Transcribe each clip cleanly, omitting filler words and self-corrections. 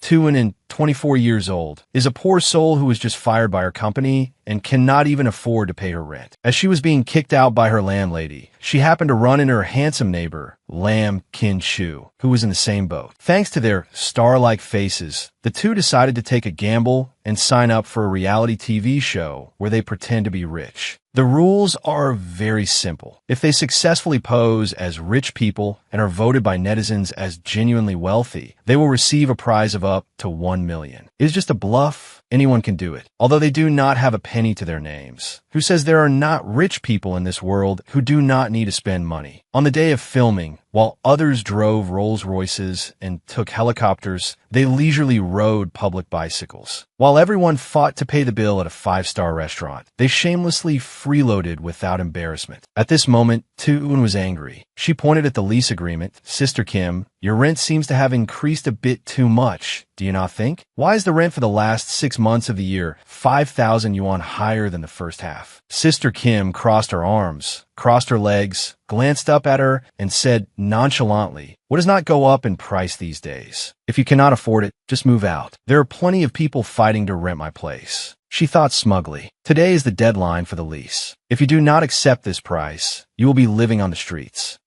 Tuan, 24 years old, is a poor soul who was just fired by her company and cannot even afford to pay her rent. As she was being kicked out by her landlady, she happened to run into her handsome neighbor, Lam Kin-chu, who was in the same boat. Thanks to their star-like faces, the two decided to take a gamble and sign up for a reality TV show where they pretend to be rich. The rules are very simple. If they successfully pose as rich people and are voted by netizens as genuinely wealthy, they will receive a prize of up to 1 million. It is just a bluff. Anyone can do it, although they do not have a penny to their names. Who says there are not rich people in this world who do not need to spend money? On the day of filming, while others drove Rolls Royces and took helicopters, they leisurely rode public bicycles. While everyone fought to pay the bill at a 5-star restaurant, they shamelessly freeloaded without embarrassment. At this moment, Tuun was angry. She pointed at the lease agreement. Sister Kim, your rent seems to have increased a bit too much. Do you not think? Why is the rent for the last 6 months of the year 5,000 yuan higher than the first half? Sister Kim crossed her arms, crossed her legs, glanced up at her, and said nonchalantly, "What does not go up in price these days? If you cannot afford it, just move out. There are plenty of people fighting to rent my place." She thought smugly. Today is the deadline for the lease. If you do not accept this price, you will be living on the streets.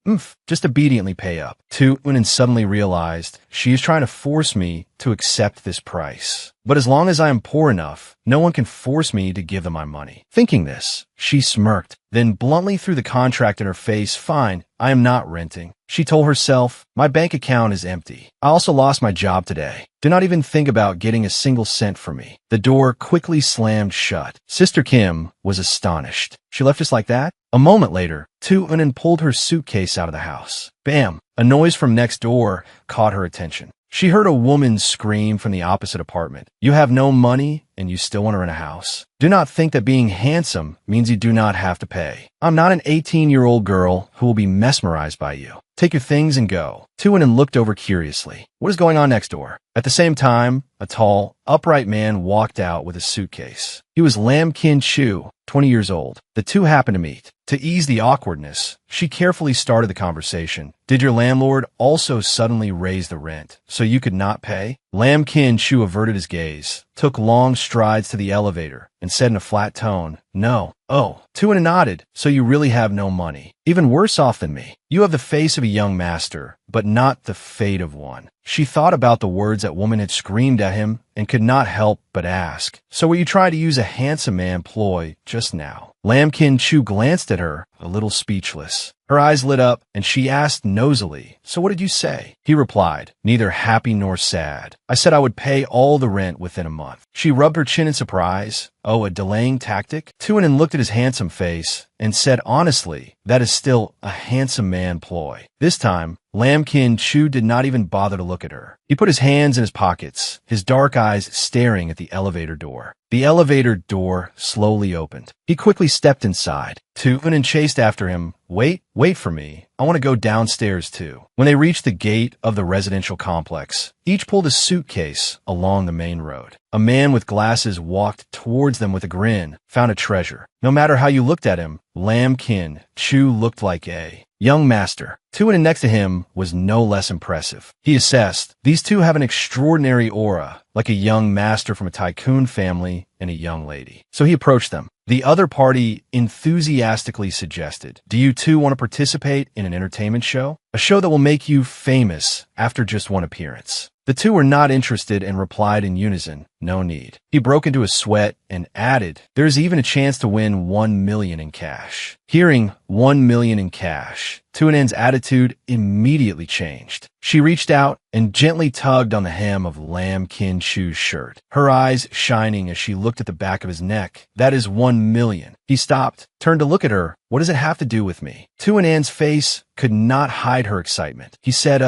Just obediently pay up. Tuun suddenly realized she is trying to force me to accept this price. But as long as I am poor enough, no one can force me to give them my money. Thinking this, she smirked, then bluntly threw the contract in her face. Fine, I am not renting. She told herself, my bank account is empty. I also lost my job today. Do not even think about getting a single cent from me. The door quickly slammed shut. Sister Kim was astonished. She left just like that? A moment later, Tuun pulled her suitcase out of the house. Bam! A noise from next door caught her attention. She heard a woman scream from the opposite apartment. You have no money and you still want to rent a house? Do not think that being handsome means you do not have to pay. I'm not an 18-year-old girl who will be mesmerized by you. Take your things and go. Tuan looked over curiously. What is going on next door? At the same time, a tall, upright man walked out with a suitcase. He was Lam Kin-chu, 20 years old. The two happened to meet. To ease the awkwardness, she carefully started the conversation. Did your landlord also suddenly raise the rent so you could not pay? Lam Kin-chu averted his gaze, took long strides to the elevator, and said in a flat tone, No. Oh, Tuan nodded. So you really have no money. Even worse off than me. You have the face of a young master, but not the fate of one. She thought about the words that woman had screamed at him and could not help but ask, so were you trying to use a handsome man ploy just now? Lam Kin-chu glanced at her, a little speechless. Her eyes lit up, and she asked nosily, So what did you say? He replied, Neither happy nor sad. I said I would pay all the rent within a month. She rubbed her chin in surprise. Oh, a delaying tactic? Tuan looked at his handsome face and said honestly, that is still a handsome man ploy. This time, Lam Kin-chu did not even bother to look at her. He put his hands in his pockets, his dark eyes staring at the elevator door. The elevator door slowly opened. He quickly stepped inside. Tuan chased after him. Wait for me. I want to go downstairs too. When they reached the gate of the residential complex, each pulled a suitcase along the main road. A man with glasses walked towards them with a grin, found a treasure. No matter how you looked at him, Lam Kin-chu looked like a young master. Tuan next to him was no less impressive. He assessed, these two have an extraordinary aura, like a young master from a tycoon family and a young lady. So he approached them. The other party enthusiastically suggested, Do you two want to participate in an entertainment show? A show that will make you famous after just one appearance. The two were not interested and replied in unison, No need. He broke into a sweat and added, There is even a chance to win 1 million in cash. Hearing 1 million in cash, Tuan's attitude immediately changed. She reached out and gently tugged on the hem of Lam Kin-chu's shirt, her eyes shining as she looked at the back of his neck. That is 1 million. He stopped, turned to look at her. What does it have to do with me? Tuan's face could not hide her excitement. He said,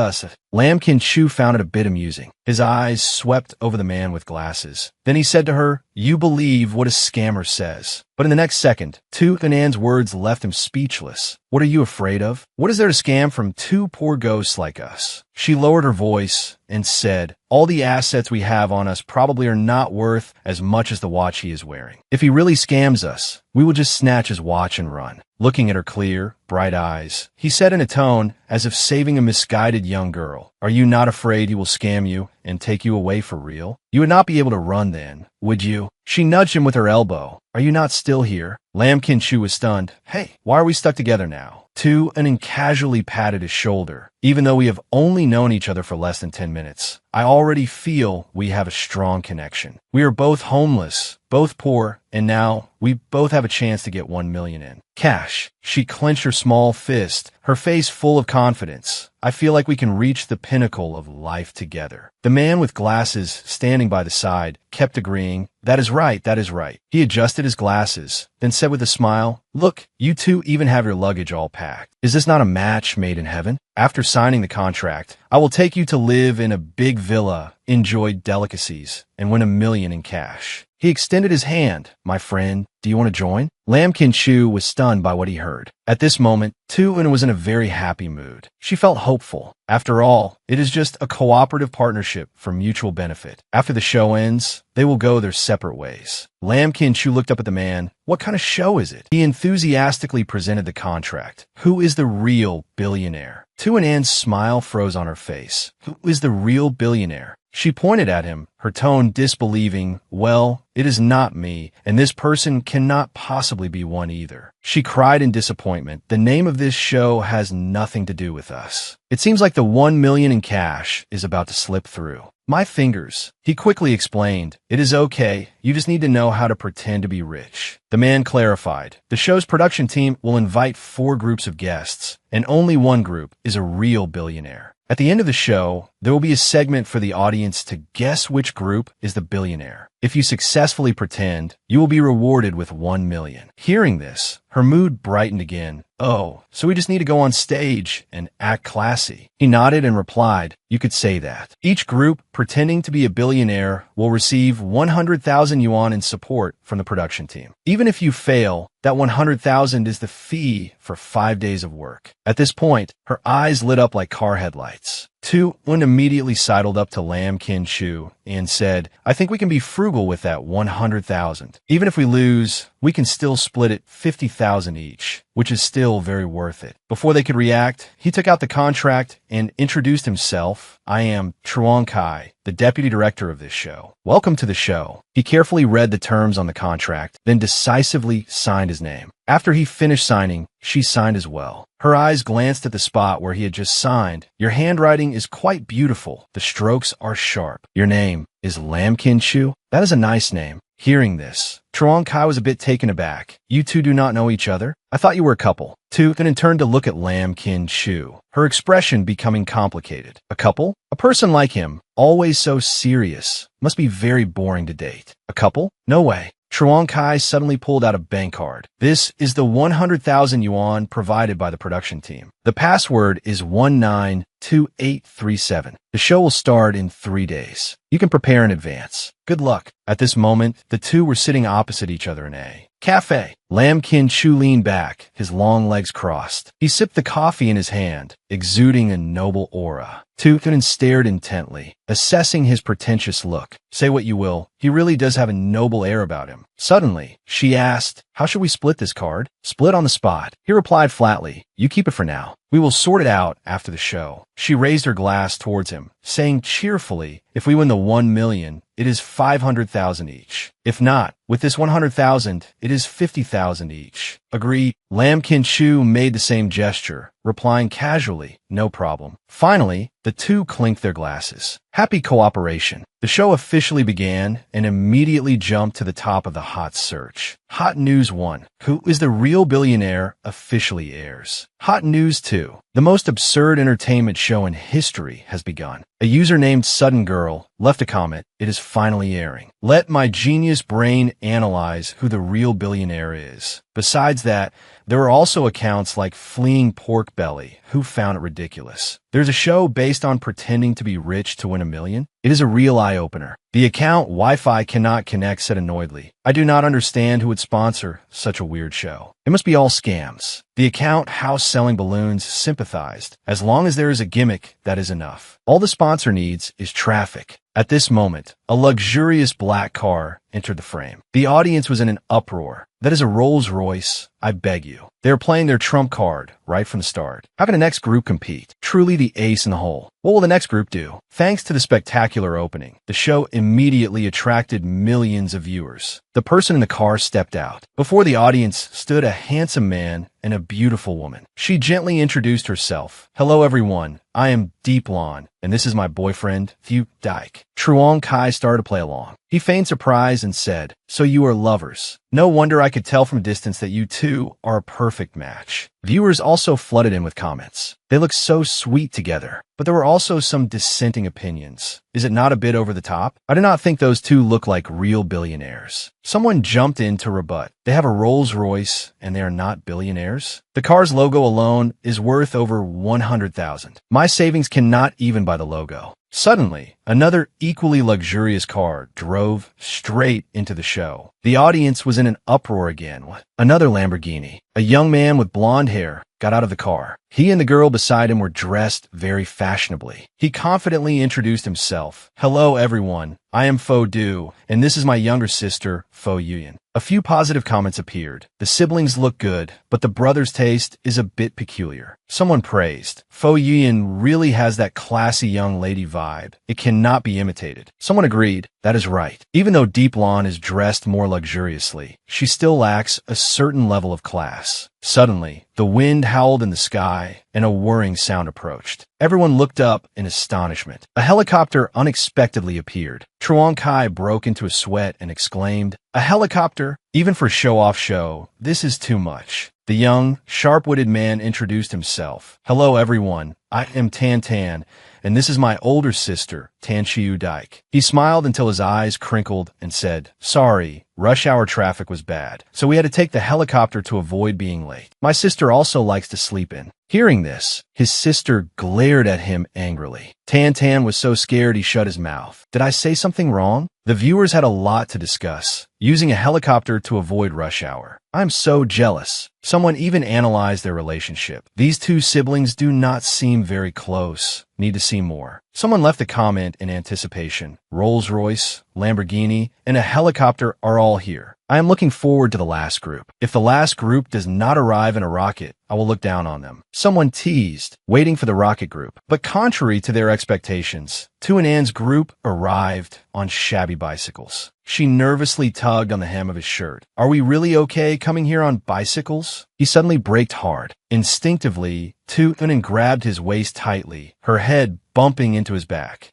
Lam Kin-chu found it a bit amusing. His eyes swept over the man with glasses. Then he said to her, You believe what a scammer says. But in the next second, Tuan's words left him speechless. What are you afraid of? What is there to scam from two poor ghosts like us? She lowered her voice and said, All the assets we have on us probably are not worth as much as the watch he is wearing. If he really scams us, we will just snatch his watch and run. Looking at her clear, bright eyes, he said in a tone as if saving a misguided young girl, Are you not afraid he will scam you and take you away for real? You would not be able to run then, would you? She nudged him with her elbow. Are you not still here? Lam Kin-chu was stunned. Hey, why are we stuck together now? Tu and casually patted his shoulder. Even though we have only known each other for less than 10 minutes, I already feel we have a strong connection. We are both homeless, both poor, and now we both have a chance to get 1 million in cash. She clenched her small fist, her face full of confidence. I feel like we can reach the pinnacle of life together. The man with glasses standing by the side kept agreeing. That is right, that is right. He adjusted his glasses, then said with a smile, look, you two even have your luggage all packed. Is this not a match made in heaven? After signing the contract, I will take you to live in a big villa, enjoy delicacies, and win 1 million in cash. He extended his hand. My friend, do you want to join? Lam Kin-chu was stunned by what he heard. At this moment, Tu-eun was in a very happy mood. She felt hopeful. After all, it is just a cooperative partnership for mutual benefit. After the show ends, they will go their separate ways. Lam Kin-chu looked up at the man. What kind of show is it? He enthusiastically presented the contract. Who is the real billionaire? Tu-eun's smile froze on her face. Who is the real billionaire? She pointed at him, her tone disbelieving. Well, it is not me, and this person cannot possibly be one either. She cried in disappointment. The name of this show has nothing to do with us. It seems like the 1 million in cash is about to slip through my fingers. He quickly explained, it is okay, you just need to know how to pretend to be rich. The man clarified, the show's production team will invite 4 groups of guests, and only one group is a real billionaire. At the end of the show, there will be a segment for the audience to guess which group is the billionaire. If you successfully pretend, you will be rewarded with 1 million. Hearing this, her mood brightened again. Oh, so we just need to go on stage and act classy. He nodded and replied, you could say that. Each group pretending to be a billionaire will receive 100,000 yuan in support from the production team. Even if you fail, that 100,000 is the fee for 5 days of work. At this point, her eyes lit up like car headlights. Tu-eun immediately sidled up to Lam Kin-chu and said, I think we can be frugal with that 100,000. Even if we lose, we can still split it 50,000 each, which is still very worth it. Before they could react, he took out the contract and introduced himself. I am Truong Kai, the deputy director of this show. Welcome to the show. He carefully read the terms on the contract, then decisively signed his name. After he finished signing, she signed as well. Her eyes glanced at the spot where he had just signed. Your handwriting is quite beautiful. The strokes are sharp. Your name is Lam Kin-chu? That is a nice name. Hearing this, Truong Kai was a bit taken aback. You two do not know each other? I thought you were a couple. Tu-eun turned to look at Lam Kin-chu, her expression becoming complicated. A couple? A person like him, always so serious, must be very boring to date. A couple? No way. Truong Kai suddenly pulled out a bank card. This is the 100,000 yuan provided by the production team. The password is 192837. The show will start in 3 days. You can prepare in advance. Good luck. At this moment, the two were sitting opposite each other in a cafe. Lam Kin-chu leaned back, his long legs crossed. He sipped the coffee in his hand, exuding a noble aura. Tu-eun stared intently, assessing his pretentious look. Say what you will, he really does have a noble air about him. Suddenly, she asked, how should we split this card? Split on the spot. He replied flatly, you keep it for now. We will sort it out after the show. She raised her glass towards him, saying cheerfully, if we win the 1 million, it is 500,000 each. If not, with this 100,000, it is 50,000 each. Agree? Lam Kin-chu made the same gesture, replying casually, no problem. Finally, the two clinked their glasses. Happy cooperation. The show officially began and immediately jumped to the top of the hot search. Hot News 1. Who is the real billionaire officially airs. Hot News 2. The most absurd entertainment show in history has begun. A user named Sudden Girl left a comment. It is finally airing. Let my genius brain analyze who the real billionaire is. Besides that, there are also accounts like Fleeing Pork Belly, who found it ridiculous. There's a show based on pretending to be rich to win 1 million. It is a real eye-opener. The account Wi-Fi cannot connect said annoyedly, I do not understand who would sponsor such a weird show. It must be all scams. The account House Selling Balloons sympathized. As long as there is a gimmick, that is enough. All the sponsor needs is traffic. At this moment, a luxurious black car entered the frame. The audience was in an uproar. That is a Rolls Royce, I beg you. They were playing their trump card right from the start. How can the next group compete? Truly the ace in the hole. What will the next group do? Thanks to the spectacular opening, the show immediately attracted millions of viewers. The person in the car stepped out. Before the audience stood a handsome man and a beautiful woman. She gently introduced herself. Hello everyone, I am Deep Lawn, and this is my boyfriend, Thieu Dyke. Truong Kai started to play along. He feigned surprise and said, so you are lovers. No wonder I could tell from a distance that you two are a perfect match. Viewers also flooded in with comments. They look so sweet together. But there were also some dissenting opinions. Is it not a bit over the top? I do not think those two look like real billionaires. Someone jumped in to rebut. They have a Rolls Royce and they are not billionaires? The car's logo alone is worth over $100,000. My savings cannot even buy the logo. Suddenly, another equally luxurious car drove straight into the show. The audience was in an uproar again. Another Lamborghini. A young man with blonde hair got out of the car. He and the girl beside him were dressed very fashionably. He confidently introduced himself. Hello everyone, I am Fo Du, and this is my younger sister, Fo Yuyan. A few positive comments appeared. The siblings look good, but the brother's taste is a bit peculiar. Someone praised. Fo Yuyan really has that classy young lady vibe. It cannot be imitated. Someone agreed. That is right. Even though Deep Lawn is dressed more luxuriously, she still lacks a certain level of class. Suddenly, the wind howled in the sky, and a whirring sound approached. Everyone looked up in astonishment. A helicopter unexpectedly appeared. Truong Kai broke into a sweat and exclaimed, a helicopter? Even for show-off show, this is too much. The young, sharp-witted man introduced himself. Hello everyone, I am Tan Tan, and this is my older sister, Tan Chiu Dyke. He smiled until his eyes crinkled and said, sorry, rush hour traffic was bad, so we had to take the helicopter to avoid being late. My sister also likes to sleep in. Hearing this, his sister glared at him angrily. Tan Tan was so scared he shut his mouth. Did I say something wrong? The viewers had a lot to discuss. Using a helicopter to avoid rush hour. I'm so jealous. Someone even analyzed their relationship. These two siblings do not seem very close. Need to see more. Someone left a comment in anticipation. Rolls Royce, Lamborghini, and a helicopter are all here. I am looking forward to the last group. If the last group does not arrive in a rocket, I will look down on them. Someone teased, waiting for the rocket group. But contrary to their expectations, Tu and An's group arrived on shabby bicycles. She nervously tugged on the hem of his shirt. Are we really okay coming here on bicycles? He suddenly braked hard. Instinctively, Tu and grabbed his waist tightly, her head bumping into his back.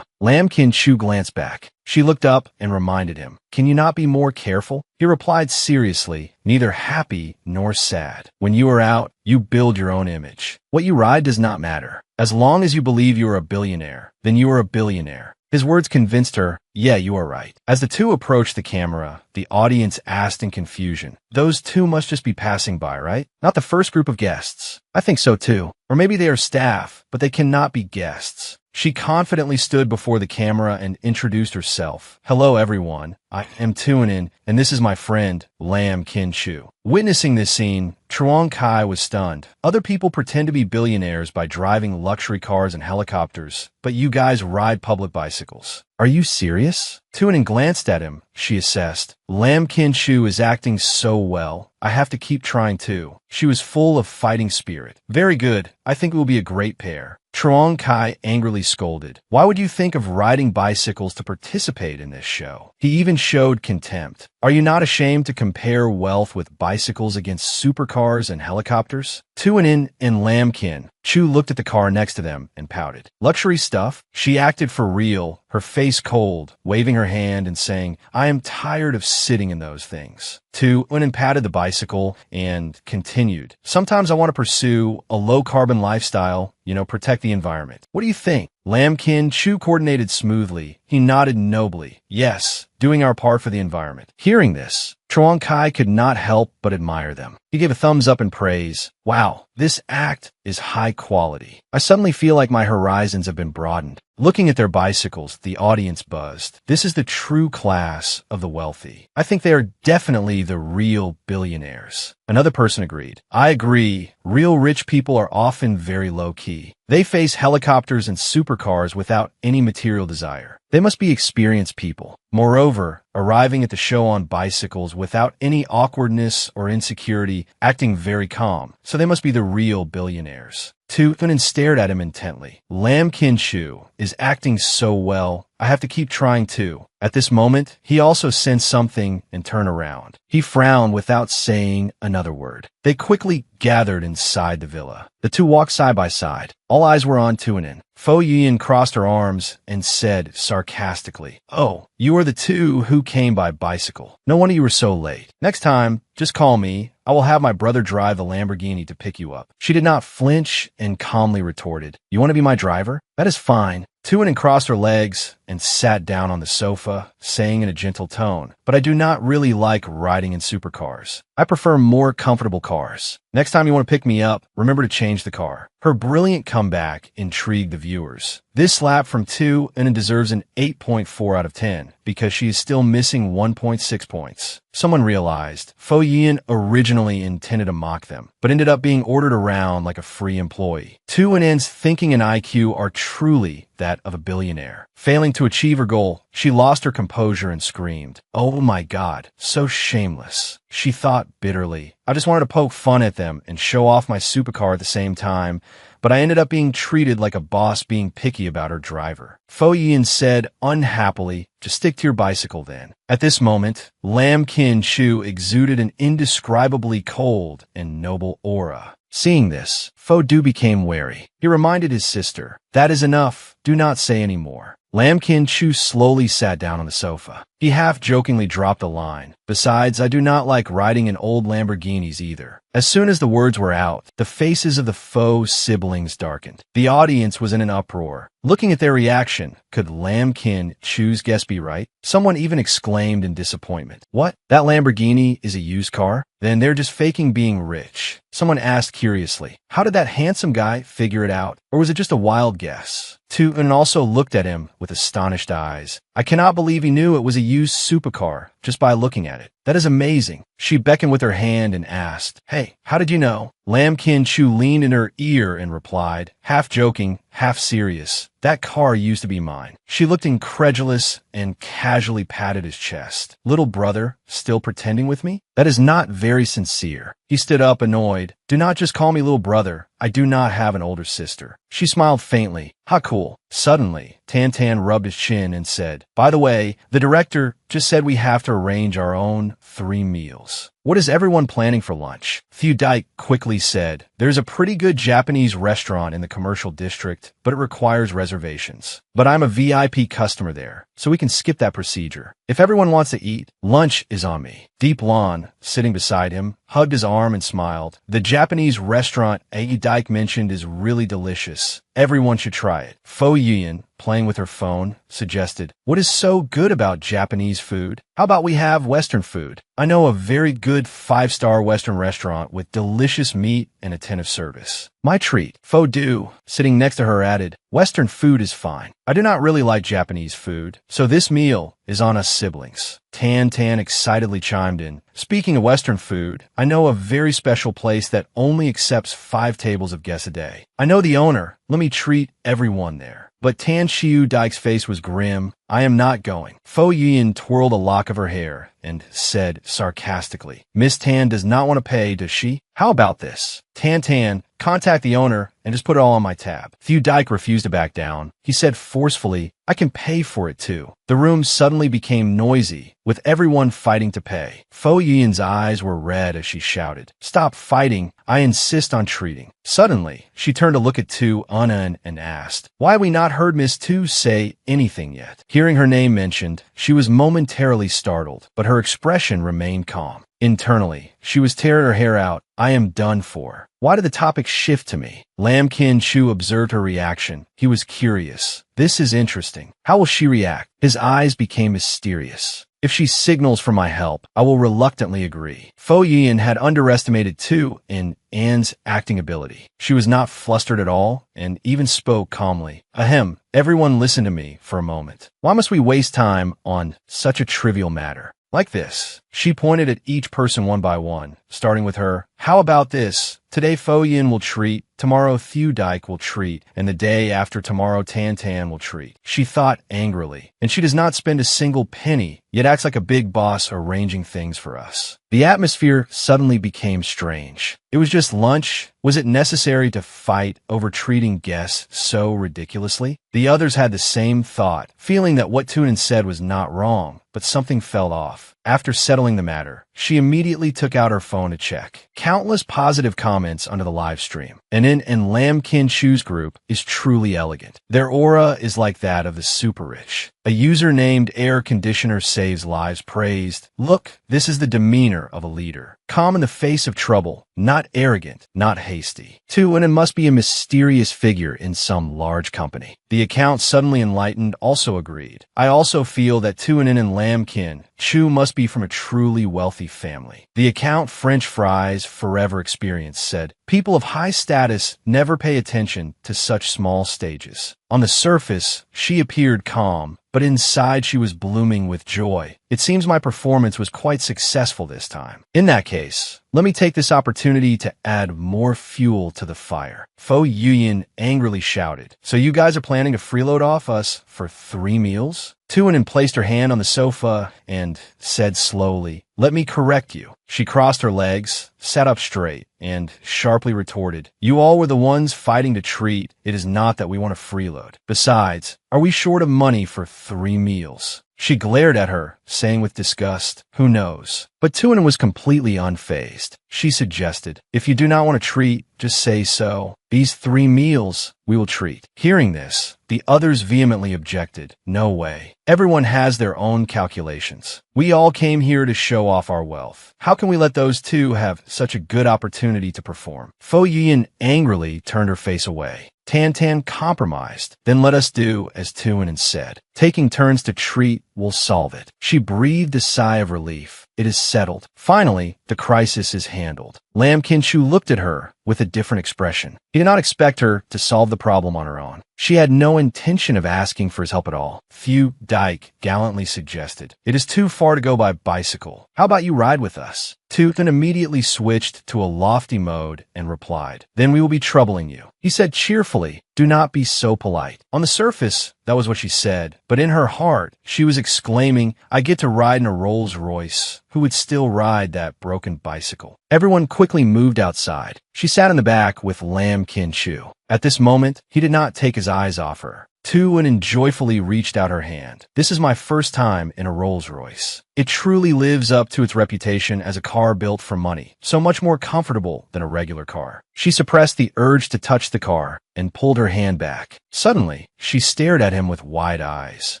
Lam Kin Chu glanced back. She looked up and reminded him, can you not be more careful? He replied seriously, neither happy nor sad. When you are out, you build your own image. What you ride does not matter. As long as you believe you are a billionaire, then you are a billionaire. His words convinced her, yeah, you are right. As the two approached the camera, the audience asked in confusion, those two must just be passing by, right? Not the first group of guests. I think so too. Or maybe they are staff, but they cannot be guests. She confidently stood before the camera and introduced herself. Hello everyone, I am Tuanin, and this is my friend, Lam Kin Chu. Witnessing this scene, Truong Kai was stunned. Other people pretend to be billionaires by driving luxury cars and helicopters, but you guys ride public bicycles. Are you serious? Tuanin glanced at him. She assessed. Lam Kin Chu is acting so well. I have to keep trying too. She was full of fighting spirit. Very good. I think we will be a great pair. Truong Kai angrily scolded. Why would you think of riding bicycles to participate in this show? He even showed contempt. Are you not ashamed to compare wealth with bicycles against supercars and helicopters? Tuanin and Lam Kin Chu looked at the car next to them and pouted. Luxury stuff? She acted for real, her face cold, waving her hand and saying, I am tired of sitting in those things. Tuanin patted the bicycle and continued. Sometimes I want to pursue a low-carbon lifestyle, protect the environment. What do you think? Lam Kin Chu coordinated smoothly. He nodded nobly. Yes, doing our part for the environment. Hearing this, Truong Kai could not help but admire them. He gave a thumbs up in praise. Wow, this act is high quality. I suddenly feel like my horizons have been broadened. Looking at their bicycles, the audience buzzed. This is the true class of the wealthy. I think they are definitely the real billionaires. Another person agreed. I agree. Real rich people are often very low-key. They face helicopters and supercars without any material desire. They must be experienced people. Moreover, arriving at the show on bicycles without any awkwardness or insecurity, acting very calm. So they must be the real billionaires. Tunin stared at him intently. Lam Kin-chu is acting so well. I have to keep trying too. At this moment, he also sensed something and turned around. He frowned without saying another word. They quickly gathered inside the villa. The two walked side by side. All eyes were on Tunin. Fo Yian crossed her arms and said sarcastically, "Oh, you are the two who came by bicycle. No wonder you were so late. Next time, just call me. I will have my brother drive the Lamborghini to pick you up." She did not flinch and calmly retorted, "You want to be my driver? That is fine." Tunin crossed her legs and sat down on the sofa, saying in a gentle tone, "But I do not really like riding in supercars. I prefer more comfortable cars. Next time you want to pick me up, remember to change the car." Her brilliant comeback intrigued the viewers. This slap from Tunin deserves an 8.4 out of 10 because she is still missing 1.6 points. Someone realized Fo Yian originally intended to mock them, but ended up being ordered around like a free employee. Tunin's thinking and IQ are truly that of a billionaire. Failing to achieve her goal, she lost her composure and screamed, "Oh my God, so shameless." She thought bitterly, "I just wanted to poke fun at them and show off my supercar at the same time, but I ended up being treated like a boss being picky about her driver." Fo Yian said unhappily, "Just stick to your bicycle then." At this moment, Lam Kin-chu exuded an indescribably cold and noble aura. Seeing this, Fo Du became wary. He reminded his sister, "That is enough. Do not say any more." Lam Kin-chu slowly sat down on the sofa. He half-jokingly dropped a line, "Besides, I do not like riding in old Lamborghinis either." As soon as the words were out, the faces of the Fo siblings darkened. The audience was in an uproar. Looking at their reaction, could Lam Kin-chu's guess be right? Someone even exclaimed in disappointment, "What? That Lamborghini is a used car? Then they're just faking being rich." Someone asked curiously, "How did that handsome guy figure it out? Or was it just a wild guess?" Tunin also looked at him with astonished eyes. "I cannot believe he knew it was a used supercar just by looking at it. That is amazing." She beckoned with her hand and asked, "Hey, how did you know?" Lam Kin-chu leaned in her ear and replied, half joking, half serious, "That car used to be mine." She looked incredulous and casually patted his chest. "Little brother, still pretending with me? That is not very sincere." He stood up annoyed. "Do not just call me little brother. I do not have an older sister." She smiled faintly. "How cool." Suddenly, Tan rubbed his chin and said, "By the way, the director just said we have to arrange our own 3 meals. What is everyone planning for lunch?" Dike quickly said, "There's a pretty good Japanese restaurant in the commercial district, but it requires reservations. But I'm a VIP customer there, so we can skip that procedure. If everyone wants to eat, lunch is on me." Deep Lon, sitting beside him, hugged his arm and smiled. "The Japanese restaurant Dike mentioned is really delicious. Everyone should try it." Fo Yian, playing with her phone, suggested, "What is so good about Japanese food? How about we have Western food? I know a very good 5-star Western restaurant with delicious meat and attentive service." "My treat." Fo Du, sitting next to her, added, "Western food is fine. I do not really like Japanese food, so this meal is on us siblings." Tan excitedly chimed in, "Speaking of Western food, I know a very special place that only accepts 5 tables of guests a day. I know the owner. Let me treat everyone there." But Tan Dike's face was grim. "I am not going." Fo Yian twirled a lock of her hair and said sarcastically, "Miss Tan does not want to pay, does she? How about this? Tan, contact the owner and just put it all on my tab." Dike refused to back down. He said forcefully, "I can pay for it too." The room suddenly became noisy, with everyone fighting to pay. Fo Yian's eyes were red as she shouted, "Stop fighting. I insist on treating." Suddenly, she turned to look at Tu Anan and asked, "Why have we not heard Miss Tu say anything yet?" Hearing her name mentioned, she was momentarily startled, but her expression remained calm. Internally, she was tearing her hair out. "I am done for. Why did the topic shift to me?" Lam Kin-chu observed her reaction. He was curious. "This is interesting. How will she react?" His eyes became mysterious. "If she signals for my help, I will reluctantly agree." Fo Yian had underestimated Tu in Anne's acting ability. She was not flustered at all and even spoke calmly. "Ahem, everyone listen to me for a moment. Why must we waste time on such a trivial matter? Like this." She pointed at each person one by one, starting with her. "How about this? Today Fo Yian will treat tomorrow Thudike will treat, and the day after tomorrow Tan will treat. She thought angrily, and she does not spend a single penny, yet acts like a big boss arranging things for us. The atmosphere suddenly became strange. It was just lunch. Was it necessary to fight over treating guests so ridiculously? The others had the same thought, feeling that what Tunin said was not wrong, but something fell off. After settling the matter, she immediately took out her phone to check. Countless positive comments under the live stream. And Lam Kin Chu's group is truly elegant. Their aura is like that of the super rich. A user named Air Conditioner Saves Lives praised, "Look, this is the demeanor of a leader. Calm in the face of trouble, not arrogant, not hasty. Tunin must be a mysterious figure in some large company." The account Suddenly Enlightened also agreed. "I also feel that Tunin and Lam Kin Chu must be from a truly wealthy family." The account French Fries Forever Experience said, "People of high status never pay attention to such small stages." On the surface, she appeared calm, but inside she was blooming with joy. "It seems my performance was quite successful this time. In that case, let me take this opportunity to add more fuel to the fire." Fo Yuyin angrily shouted, "So you guys are planning to freeload off us for 3 meals? Tunin placed her hand on the sofa and said slowly, "Let me correct you." She crossed her legs, sat up straight, and sharply retorted, "You all were the ones fighting to treat. It is not that we want to freeload. Besides, are we short of money for 3 meals? She glared at her, saying with disgust, "Who knows?" But Tunin was completely unfazed. She suggested, "If you do not want to treat, just say so. These 3 meals, we will treat." Hearing this, the others vehemently objected. "No way. Everyone has their own calculations. We all came here to show off our wealth. How can we let those two have such a good opportunity to perform?" Fo Yuyin angrily turned her face away. Tan compromised. "Then let us do as Tunin said. Taking turns to treat will solve it." She breathed a sigh of relief. It is settled. Finally, the crisis is handled. Lam Kin Chu looked at her with a different expression. He did not expect her to solve the problem on her own. She had no intention of asking for his help at all. Thudike gallantly suggested, "It is too far to go by bicycle. How about you ride with us?" Tunin immediately switched to a lofty mode and replied, "Then we will be troubling you." He said cheerfully, "Do not be so polite." On the surface, that was what she said, but in her heart, she was exclaiming, "I get to ride in a Rolls Royce. Who would still ride that broken bicycle?" Everyone quickly moved outside. She sat in the back with Lam Kin Chu. At this moment, he did not take his eyes off her. Tunin joyfully reached out her hand. "This is my first time in a Rolls Royce. It truly lives up to its reputation as a car built for money, so much more comfortable than a regular car." She suppressed the urge to touch the car and pulled her hand back. Suddenly, she stared at him with wide eyes.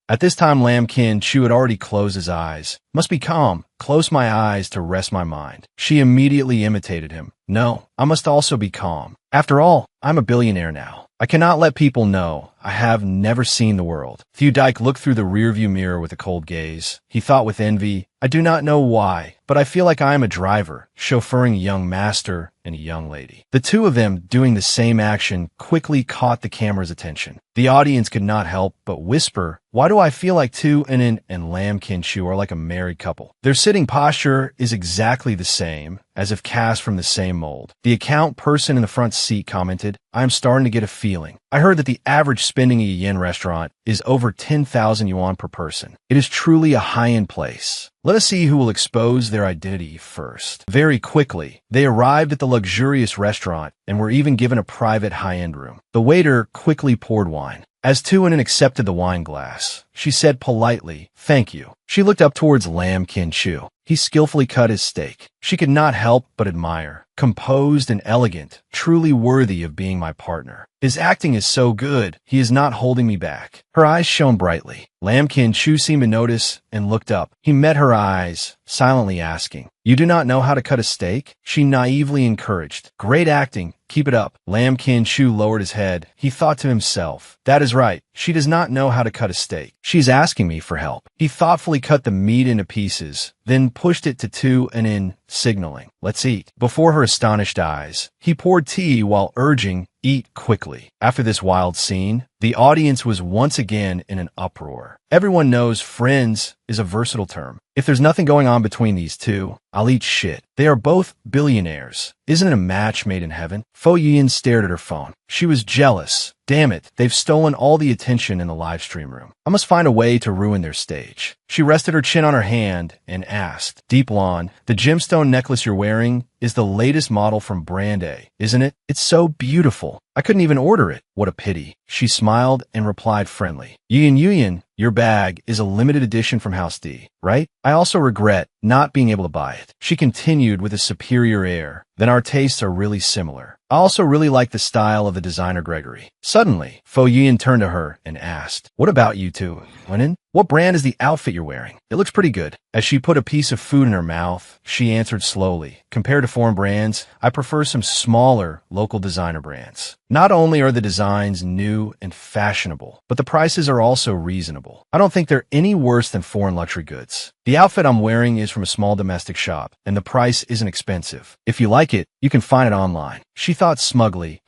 At this time, Lam Kin Chu had already closed his eyes. "Must be calm. Close my eyes to rest my mind." She immediately imitated him. "No, I must also be calm. After all, I'm a billionaire now. I cannot let people know I have never seen the world." Thudike looked through the rearview mirror with a cold gaze. He thought with envy, "I do not know why, but I feel like I am a driver, chauffeuring a young master and a young lady." The two of them doing the same action quickly caught the camera's attention. The audience could not help but whisper, "Why do I feel like Tunin and Lam Kin Chu are like a married couple?" Their sitting posture is exactly the same, as if cast from the same mold. The account person in the front seat commented, "I am starting to get a feeling. I heard that the average spending at a yen restaurant is over 10,000 yuan per person. It is truly a high-end place. Let us see who will expose their identity first." Very quickly, they arrived at the luxurious restaurant and were even given a private high-end room. The waiter quickly poured wine. As Tunin accepted the wine glass, she said politely, "Thank you." She looked up towards Lam Kin Chu. He skillfully cut his steak. She could not help but admire. "Composed and elegant, truly worthy of being my partner. His acting is so good, he is not holding me back." Her eyes shone brightly. Lam Kin Chu seemed to notice and looked up. He met her eyes, silently asking, "You do not know how to cut a steak?" She naively encouraged, "Great acting. Keep it up." Lam Kin Chu lowered his head. He thought to himself, "That is right. She does not know how to cut a steak. She's asking me for help." He thoughtfully cut the meat into pieces, then pushed it to Tunin, signaling, "Let's eat." Before her astonished eyes, he poured tea while urging, eat quickly. After this wild scene, the audience was once again in an uproar. Everyone knows friends is a versatile term. If there's nothing going on between these two, I'll eat shit. They are both billionaires. Isn't it a match made in heaven? Fo Yian stared at her phone. She was jealous. Damn it, they've stolen all the attention in the live stream room. I must find a way to ruin their stage. She rested her chin on her hand and asked, Deep blonde, the gemstone necklace you're wearing is the latest model from Brand A, isn't it? It's so beautiful. I couldn't even order it. What a pity. She smiled and replied friendly. Yuyan, your bag is a limited edition from House D, right? I also regret not being able to buy it. She continued with a superior air. Then our tastes are really similar. I also really like the style of the designer Gregory. Suddenly, Fo Yian turned to her and asked, What about you two, Linen? What brand is the outfit you're wearing? It looks pretty good. As she put a piece of food in her mouth, she answered slowly. Compared to foreign brands, I prefer some smaller, local designer brands. Not only are the designs new and fashionable, but the prices are also reasonable. I don't think they're any worse than foreign luxury goods. The outfit I'm wearing is from a small domestic shop, and the price isn't expensive. If you like it, you can find it online. She thought smugly,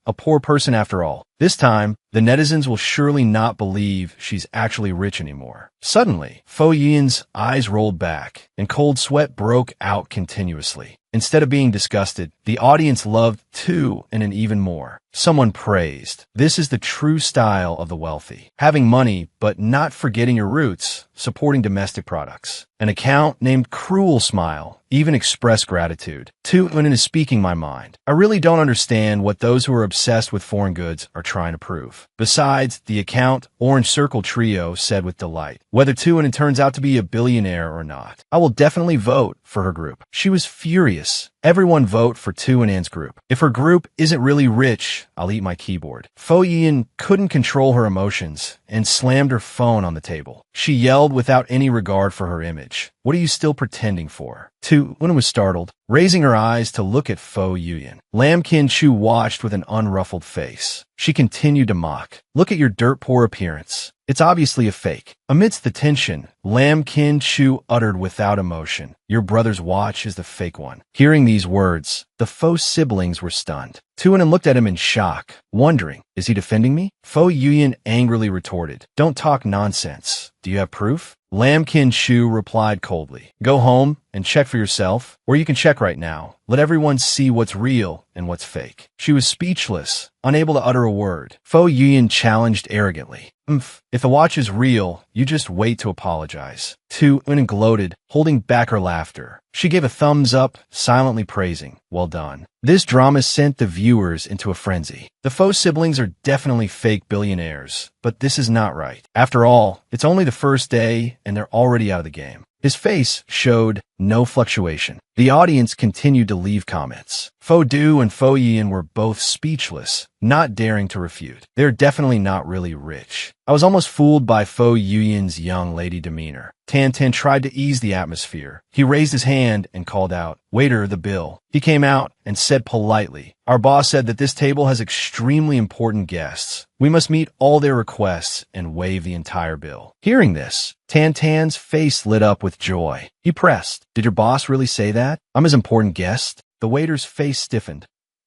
a poor person after all. This time, the netizens will surely not believe she's actually rich anymore. Suddenly, Fo Yian's eyes rolled back, and cold sweat broke out continuously. Instead of being disgusted, the audience loved too and even more. Someone praised. This is the true style of the wealthy. Having money, but not forgetting your roots, supporting domestic products. An account named Cruel Smile even expressed gratitude. Tuin is speaking my mind. I really don't understand what those who are obsessed with foreign goods are trying to prove. Besides, the account Orange Circle Trio said with delight, whether Tuin turns out to be a billionaire or not, I will definitely vote for her group. She was furious. Everyone vote for Tuin's group. If her group isn't really rich, I'll eat my keyboard. Fo Yian couldn't control her emotions and slammed her phone on the table. She yelled without any regard for her image. What are you still pretending for? Tuin was startled, raising her eyes to look at Fo Yian. Lam Kin Chu watched with an unruffled face. She continued to mock. Look at your dirt-poor appearance. It's obviously a fake. Amidst the tension, Lam Kin Chu uttered without emotion, Your brother's watch is the fake one. Hearing these words, the Fo siblings were stunned. Tuin looked at him in shock, wondering, is he defending me? Fo Yian angrily retorted, Don't talk nonsense. Do you have proof? Lam Kin Chu replied coldly, Go home and check for yourself, or you can check right now. Let everyone see what's real and what's fake. She was speechless, unable to utter a word. Fo Yian challenged arrogantly, If the watch is real, you just wait to apologize. Tuin gloated, holding back her laughter. She gave a thumbs up, silently praising, Well done. This drama sent the viewers into a frenzy. The Fo siblings are definitely fake billionaires, but this is not right. After all, it's only the first day and they're already out of the game. His face showed no fluctuation. The audience continued to leave comments. Fo Du and Fo Yian were both speechless, not daring to refute. They're definitely not really rich. I was almost fooled by Fo Yian's young lady demeanor. Tan tried to ease the atmosphere. He raised his hand and called out, Waiter, the bill. He came out and said politely, Our boss said that this table has extremely important guests. We must meet all their requests and waive the entire bill. Hearing this, Tan's face lit up with joy. He pressed, Did your boss really say that? I'm his important guest? The waiter's face stiffened.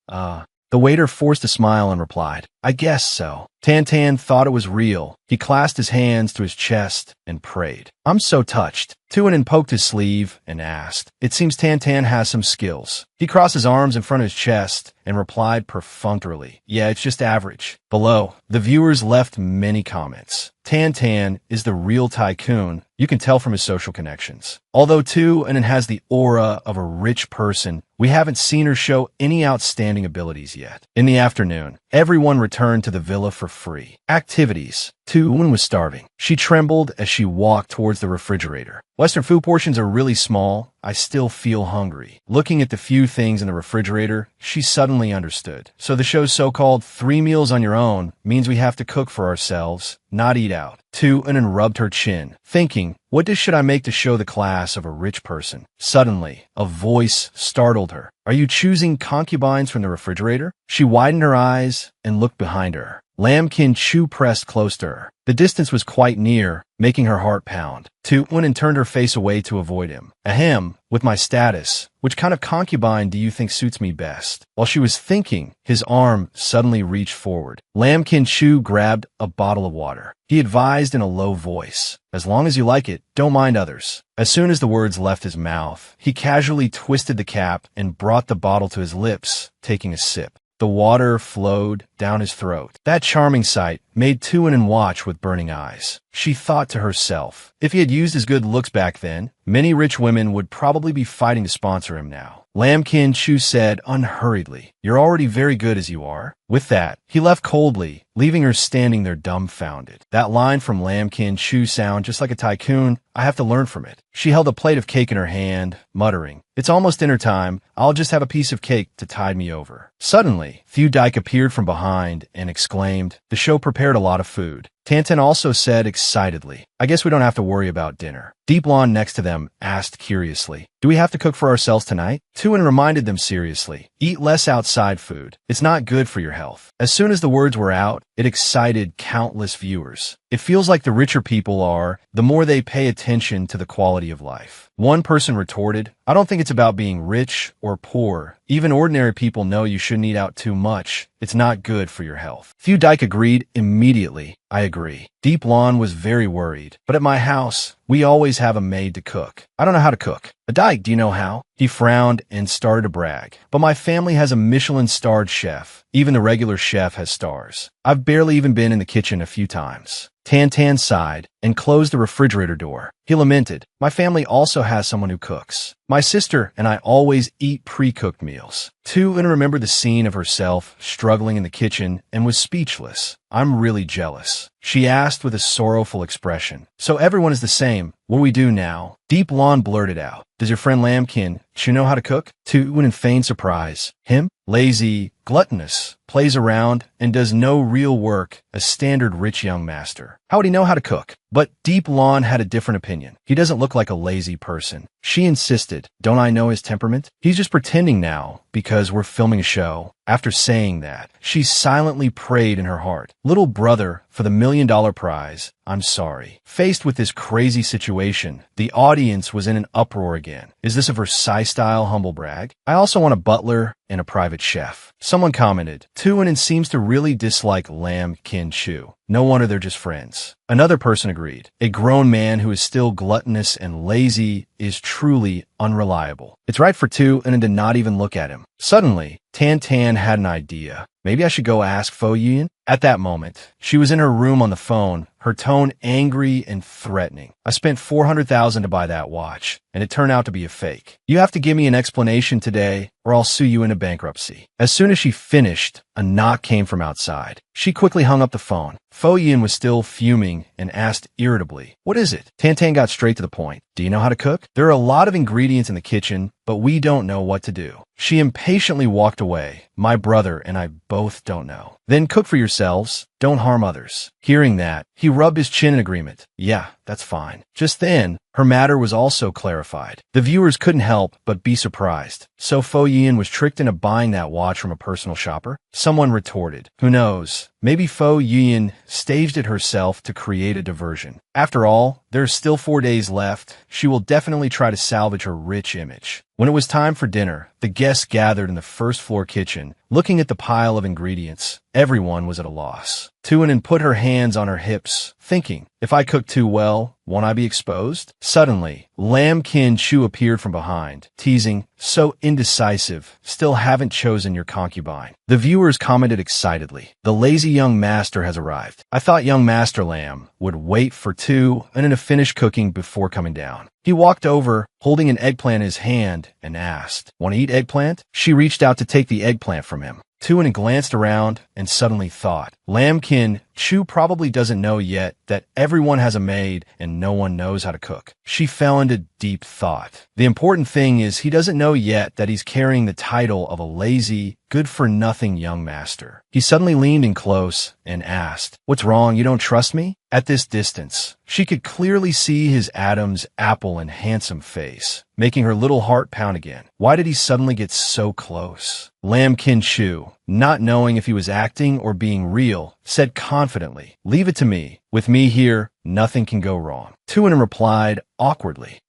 The waiter forced a smile and replied, I guess so. Tan thought it was real. He clasped his hands to his chest and prayed. I'm so touched. Tuin poked his sleeve and asked, It seems Tan has some skills. He crossed his arms in front of his chest and replied perfunctorily, Yeah, it's just average. Below, the viewers left many comments. Tan is the real tycoon. You can tell from his social connections. Although Tuin has the aura of a rich person, we haven't seen her show any outstanding abilities yet. In the afternoon, everyone returned to the villa for free. Activities. Tuin was starving. She trembled as she walked towards the refrigerator. Western food portions are really small. I still feel hungry. Looking at the few things in the refrigerator, she suddenly understood. So the show's so-called 3 meals on your own means we have to cook for ourselves, not eat out. Tuin rubbed her chin, thinking, what dish should I make to show the class of a rich person? Suddenly, a voice startled her. Are you choosing concubines from the refrigerator? She widened her eyes and looked behind her. Lam Kin Chu pressed close to her. The distance was quite near, making her heart pound. Tu Unin turned her face away to avoid him. Ahem, with my status, which kind of concubine do you think suits me best? While she was thinking, his arm suddenly reached forward. Lam Kin Chu grabbed a bottle of water. He advised in a low voice, as long as you like it, don't mind others. As soon as the words left his mouth, he casually twisted the cap and brought the bottle to his lips, taking a sip. The water flowed down his throat. That charming sight made Tuinen watch with burning eyes. She thought to herself, if he had used his good looks back then, many rich women would probably be fighting to sponsor him now. Lam Kin Chu said unhurriedly, you're already very good as you are. With that, he left coldly, leaving her standing there dumbfounded. That line from Lam Kin Chu sound just like a tycoon. I have to learn from it. She held a plate of cake in her hand, muttering, it's almost dinner time. I'll just have a piece of cake to tide me over. Suddenly, Thieu Dike appeared from behind and exclaimed, the show prepared a lot of food. Tantan also said excitedly, I guess we don't have to worry about dinner. Deep Blonde next to them asked curiously, do we have to cook for ourselves tonight? Tuin reminded them seriously, eat less outside food. It's not good for your health. As soon as the words were out, it excited countless viewers. It feels like the richer people are, the more they pay attention to the quality of life. One person retorted, I don't think it's about being rich or poor. Even ordinary people know you shouldn't eat out too much. It's not good for your health. Thieu Dike agreed immediately. I agree. Deep Lawn was very worried. But at my house, we always have a maid to cook. I don't know how to cook. A Dike, do you know how? He frowned and started to brag. But my family has a Michelin-starred chef. Even the regular chef has stars. I've barely even been in the kitchen a few times. Tantan sighed and closed the refrigerator door. He lamented, my family also has someone who cooks. My sister and I always eat pre-cooked meals. Tuin remembered the scene of herself struggling in the kitchen and was speechless. I'm really jealous. She asked with a sorrowful expression. So everyone is the same. What do we do now? Deep Lawn blurted out. Does your friend Lamkin, you know how to cook? Tuin in feigned surprise. Him? Lazy, gluttonous, plays around, and does no real work, a standard rich young master. How would he know how to cook? But Deep Lawn had a different opinion. He doesn't look like a lazy person. She insisted, don't I know his temperament? He's just pretending now, because we're filming a show. After saying that, she silently prayed in her heart, little brother, for the $1 million prize, I'm sorry. Faced with this crazy situation, the audience was in an uproar again. Is this a Versailles-style humble brag? I also want a butler and a private chef. Someone commented, Tuinen seems to really dislike Lam Kin Chu. No wonder they're just friends. Another person agreed. A grown man who is still gluttonous and lazy is truly unreliable. It's right for Tuinen to not even look at him. Suddenly, Tantan had an idea. Maybe I should go ask Fo Yin? At that moment, she was in her room on the phone, her tone angry and threatening. I spent $400,000 to buy that watch, and it turned out to be a fake. You have to give me an explanation today, or I'll sue you into bankruptcy. As soon as she finished, a knock came from outside. She quickly hung up the phone. Fo Yin was still fuming and asked irritably, what is it? Tantan got straight to the point. Do you know how to cook? There are a lot of ingredients in the kitchen, but we don't know what to do. She impatiently walked away. My brother and I both don't know. Then cook for yourselves. Don't harm others. Hearing that, he rubbed his chin in agreement. Yeah, that's fine. Just then, her matter was also clarified. The viewers couldn't help but be surprised. So Fo Yin was tricked into buying that watch from a personal shopper? Someone retorted. Who knows? Maybe Fo Yin staged it herself to create a diversion. After all, there's still 4 days left. She will definitely try to salvage her rich image. When it was time for dinner, the guests gathered in the first-floor kitchen, looking at the pile of ingredients. Everyone was at a loss. Tuinen put her hands on her hips, thinking, if I cook too well, won't I be exposed? Suddenly, Lam Kin Chu appeared from behind, teasing, so indecisive, still haven't chosen your concubine. The viewers commented excitedly, the lazy young master has arrived. I thought young Master Lam would wait for Tuinen to finish cooking before coming down. He walked over, holding an eggplant in his hand, and asked, want to eat eggplant? She reached out to take the eggplant from him. Tuinen glanced around and suddenly thought, Lam Kin Chu probably doesn't know yet that everyone has a maid and no one knows how to cook. She fell into deep thought. The important thing is he doesn't know yet that he's carrying the title of a lazy, good-for-nothing young master. He suddenly leaned in close and asked, what's wrong, you don't trust me? At this distance, she could clearly see his Adam's apple and handsome face, making her little heart pound again. Why did he suddenly get so close? Lam Kin Chu, not knowing if he was acting or being real, said confidently, "Leave it to me. With me here, nothing can go wrong." Tuanin replied awkwardly,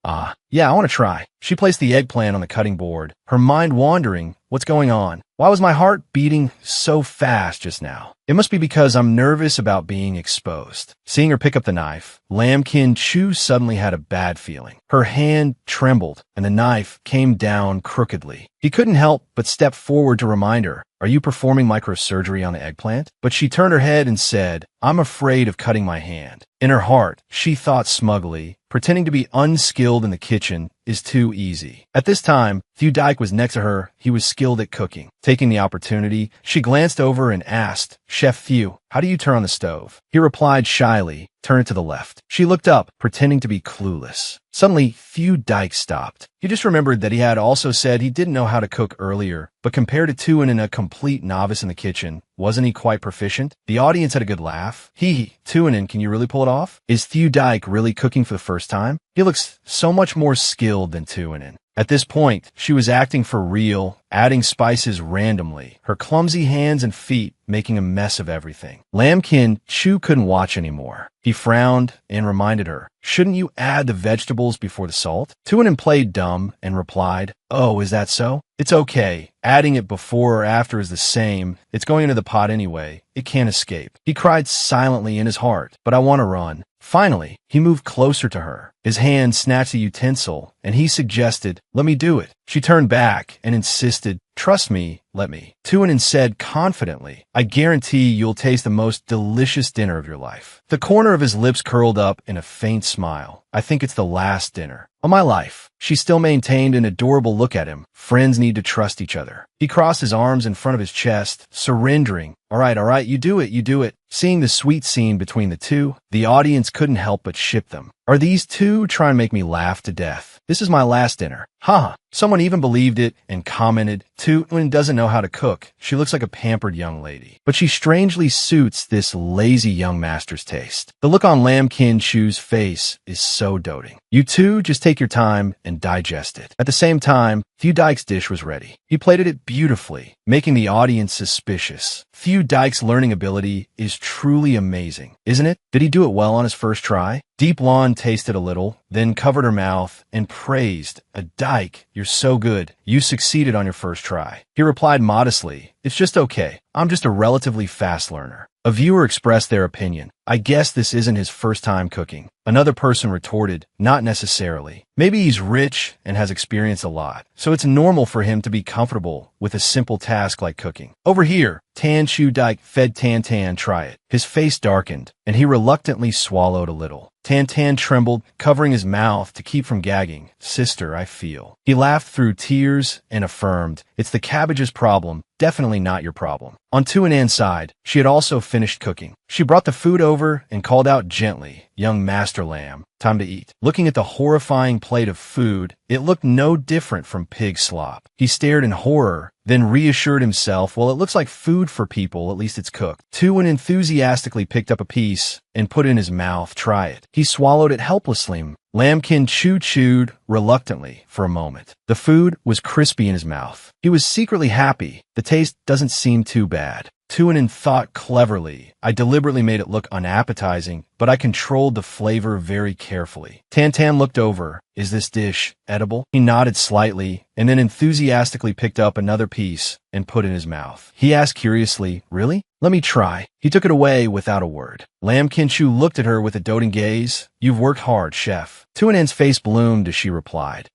yeah, I want to try." She placed the eggplant on the cutting board, her mind wandering, what's going on? Why was my heart beating so fast just now? It must be because I'm nervous about being exposed. Seeing her pick up the knife, Lam Kin Chu suddenly had a bad feeling. Her hand trembled, and the knife came down crookedly. He couldn't help but step forward to remind her, "Are you performing microsurgery on the eggplant?" But she turned her head and said, "I'm afraid of cutting my hand." In her heart, she thought smugly, pretending to be unskilled in the kitchen is too easy. At this time, Thieu Dike was next to her. He was skilled at cooking. Taking the opportunity, she glanced over and asked, "Chef Thieu, how do you turn on the stove?" He replied shyly, "Turn it to the left." She looked up, pretending to be clueless. Suddenly, Thieu Dike stopped. He just remembered that he had also said he didn't know how to cook earlier, but compared to Tuanin, a complete novice in the kitchen, wasn't he quite proficient? The audience had a good laugh. Tuanin, can you really pull it off? Is Thieu Dike really cooking for the first time? He looks so much more skilled than Tuanin. At this point, she was acting for real, adding spices randomly, her clumsy hands and feet making a mess of everything. Lam Kin Chu couldn't watch anymore. He frowned and reminded her, "Shouldn't you add the vegetables before the salt?" Tuanin played dumb and replied, "Oh, is that so? It's okay. Adding it before or after is the same. It's going into the pot anyway. It can't escape." He cried silently in his heart, "But I want to run." Finally, he moved closer to her. His hand snatched a utensil, and he suggested, "Let me do it." She turned back and insisted, "Trust me, let me." Tuanin said confidently, "I guarantee you'll taste the most delicious dinner of your life." The corner of his lips curled up in a faint smile. "I think it's the last dinner of my life." She still maintained an adorable look at him. Friends need to trust each other. He crossed his arms in front of his chest, surrendering. All right, you do it. Seeing the sweet scene between the two, the audience couldn't help but ship them. Are these two trying to make me laugh to death? This is my last dinner. Haha. Someone even believed it and commented, "Tuanin doesn't know how to cook. She looks like a pampered young lady. But she strangely suits this lazy young master's taste." The look on Lam Kin Chu's face is so doting. You two just take your time and digest it. At the same time, Thieu Dike's dish was ready. He plated it beautifully, making the audience suspicious. Thieu Dike's learning ability is truly amazing, isn't it? Did he do it well on his first try? Deep Lawn tasted a little, then covered her mouth and praised, "A Dike, you're so good. You succeeded on your first try." He replied modestly, "It's just okay. I'm just a relatively fast learner." A viewer expressed their opinion. "I guess this isn't his first time cooking." Another person retorted, "Not necessarily. Maybe he's rich and has experienced a lot, so it's normal for him to be comfortable with a simple task like cooking." Over here, Thieu Dike fed Tan try it. His face darkened, and he reluctantly swallowed a little. Tan trembled, covering his mouth to keep from gagging. "Sister, I feel." He laughed through tears and affirmed, "It's the cabbage's problem, definitely not your problem." On Tuanan's side, she had also finished cooking. She brought the food over and called out gently, "Young Master Lamb, time to eat." Looking at the horrifying plate of food, it looked no different from pig slop. He stared in horror, then reassured himself, "Well, it looks like food for people, at least it's cooked." Tuan enthusiastically picked up a piece and put it in his mouth. "Try it." He swallowed it helplessly. Lam Kin Chu chewed reluctantly for a moment. The food was crispy in his mouth. He was secretly happy. The taste doesn't seem too bad. Tuanin thought cleverly. "I deliberately made it look unappetizing, but I controlled the flavor very carefully." Tan looked over. "Is this dish edible?" He nodded slightly, and then enthusiastically picked up another piece and put it in his mouth. He asked curiously, "Really? Let me try." He took it away without a word. Lam Kin Chu looked at her with a doting gaze. "You've worked hard, chef." Tuanan's face bloomed as she replied,